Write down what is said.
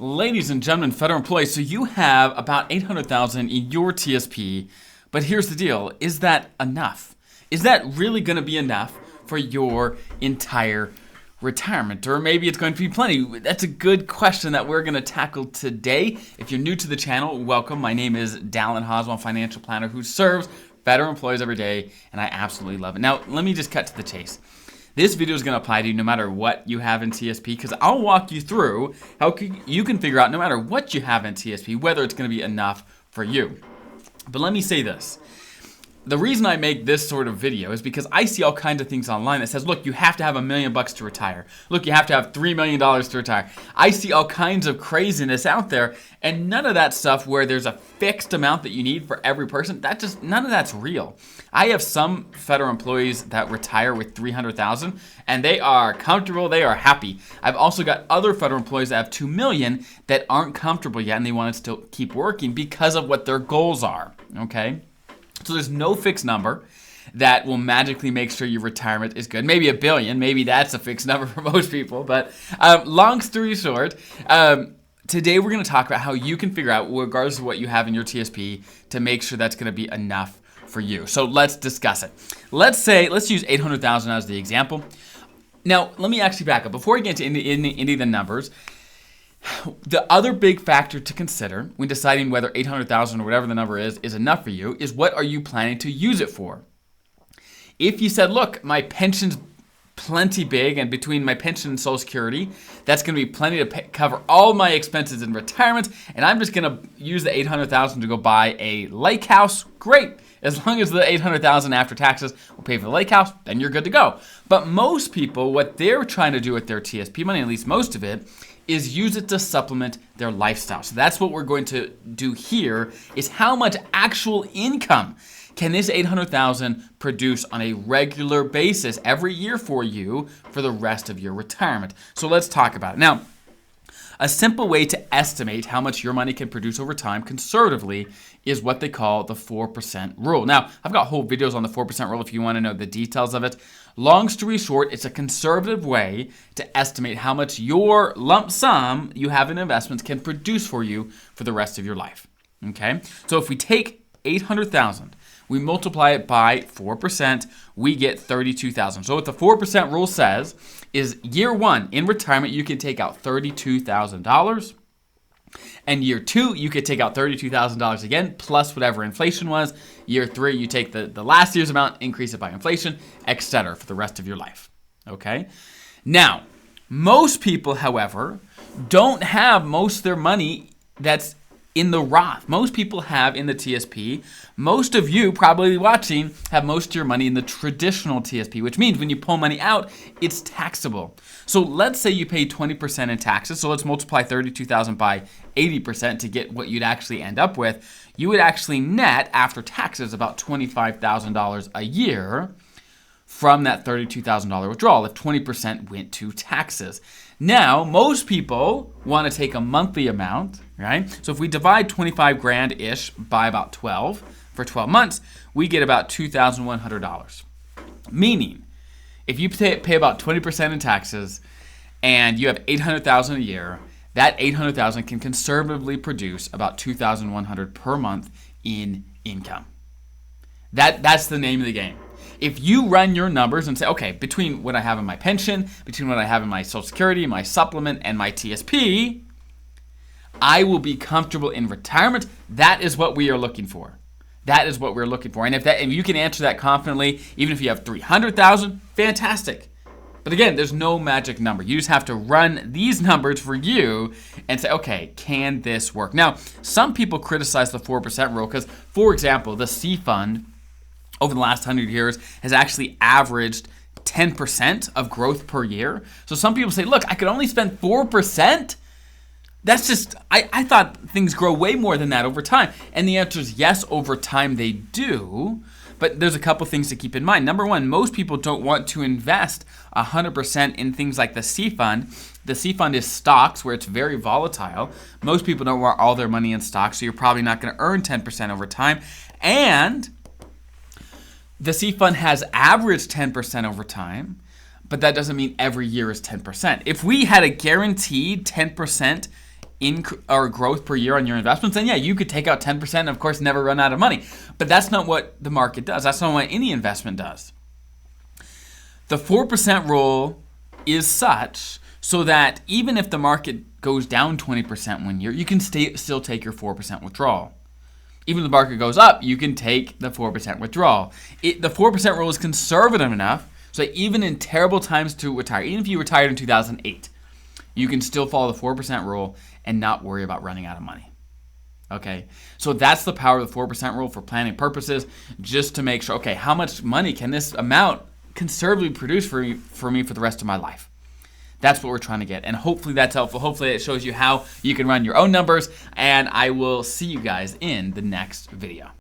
Ladies and gentlemen, federal employees, so you have about 800,000 in your TSP, but here's the deal. Is that enough? Is that really going to be enough for your entire retirement? Or maybe it's going to be plenty. That's a good question that we're going to tackle today. If you're new to the channel, welcome. My name is Dallin Hoswell, financial planner who serves federal employees every day, and I absolutely love it. Now, let me just cut to the chase. This video is going to apply to you no matter what you have in TSP, because I'll walk you through how you can figure out no matter what you have in TSP, whether it's going to be enough for you. But let me say this. The reason I make this sort of video is because I see all kinds of things online that says, look, you have to have $1 million to retire. Look, you have to have $3 million to retire. I see all kinds of craziness out there, and none of that stuff where there's a fixed amount that you need for every person, none of that's real. I have some federal employees that retire with $300,000, and they are comfortable, they are happy. I've also got other federal employees that have $2 million that aren't comfortable yet, and they want to still keep working because of what their goals are, okay? So there's no fixed number that will magically make sure your retirement is good. Maybe $1 billion, maybe that's a fixed number for most people. But long story short, today we're going to talk about how you can figure out, regardless of what you have in your TSP, to make sure that's going to be enough for you. So let's discuss it. Let's use 800,000 as the example. Now, let me actually back up. Before we get into any of the numbers, the other big factor to consider when deciding whether 800,000 or whatever the number is enough for you is what are you planning to use it for? If you said, look, my pension's plenty big, and between my pension and Social Security, that's going to be plenty to cover all my expenses in retirement, and I'm just going to use the 800,000 to go buy a lake house, great. As long as the 800,000 after taxes will pay for the lake house, then you're good to go. But most people, what they're trying to do with their TSP money, at least most of it, is use it to supplement their lifestyle. So that's what we're going to do here, is how much actual income can this 800,000 produce on a regular basis every year for you for the rest of your retirement. So let's talk about it. Now, a simple way to estimate how much your money can produce over time conservatively is what they call the 4% rule. Now, I've got whole videos on the 4% rule if you want to know the details of it. Long story short, it's a conservative way to estimate how much your lump sum you have in investments can produce for you for the rest of your life. Okay? So if we take 800,000, we multiply it by 4%, we get 32,000. So what the 4% rule says is year one in retirement, you can take out $32,000. And year two, you could take out $32,000 again, plus whatever inflation was. Year three, you take the last year's amount, increase it by inflation, etc. for the rest of your life. Okay? Now, most people, however, don't have most of their money that's in the Roth. Most people have in the TSP. Most of you probably watching have most of your money in the traditional TSP, which means when you pull money out, it's taxable. So let's say you pay 20% in taxes. So let's multiply 32,000 by 80% to get what you'd actually end up with. You would actually net after taxes about $25,000 a year from that $32,000 withdrawal if 20% went to taxes. Now, most people want to take a monthly amount, right? So if we divide 25 grand-ish by about 12 for 12 months, we get about $2,100. Meaning, if you pay about 20% in taxes and you have 800,000 a year, that 800,000 can conservatively produce about $2,100 per month in income. That's the name of the game. If you run your numbers and say, okay, between what I have in my pension, between what I have in my Social Security, my supplement, and my TSP, I will be comfortable in retirement. That is what we are looking for. That is what we're looking for. And if you can answer that confidently, even if you have 300,000, fantastic. But again, there's no magic number. You just have to run these numbers for you and say, okay, can this work? Now, some people criticize the 4% rule because, for example, the C fund over the last 100 years has actually averaged 10% of growth per year. So some people say, look, I could only spend 4%. That's just, I thought things grow way more than that over time. And the answer is yes, over time they do. But there's a couple things to keep in mind. Number one, most people don't want to invest 100% in things like the C fund. The C fund is stocks where it's very volatile. Most people don't want all their money in stocks, so you're probably not going to earn 10% over time. And the C fund has averaged 10% over time, but that doesn't mean every year is 10%. If we had a guaranteed 10% or growth per year on your investments, then yeah, you could take out 10% and of course never run out of money. But that's not what the market does. That's not what any investment does. The 4% rule is such so that even if the market goes down 20% one year, you can still take your 4% withdrawal. Even if the market goes up, you can take the 4% withdrawal. The 4% rule is conservative enough so that even in terrible times to retire, even if you retired in 2008, you can still follow the 4% rule and not worry about running out of money. Okay, so that's the power of the 4% rule for planning purposes, just to make sure, okay, how much money can this amount conservatively produce for me for the rest of my life? That's what we're trying to get, and hopefully that's helpful. Hopefully it shows you how you can run your own numbers, and I will see you guys in the next video.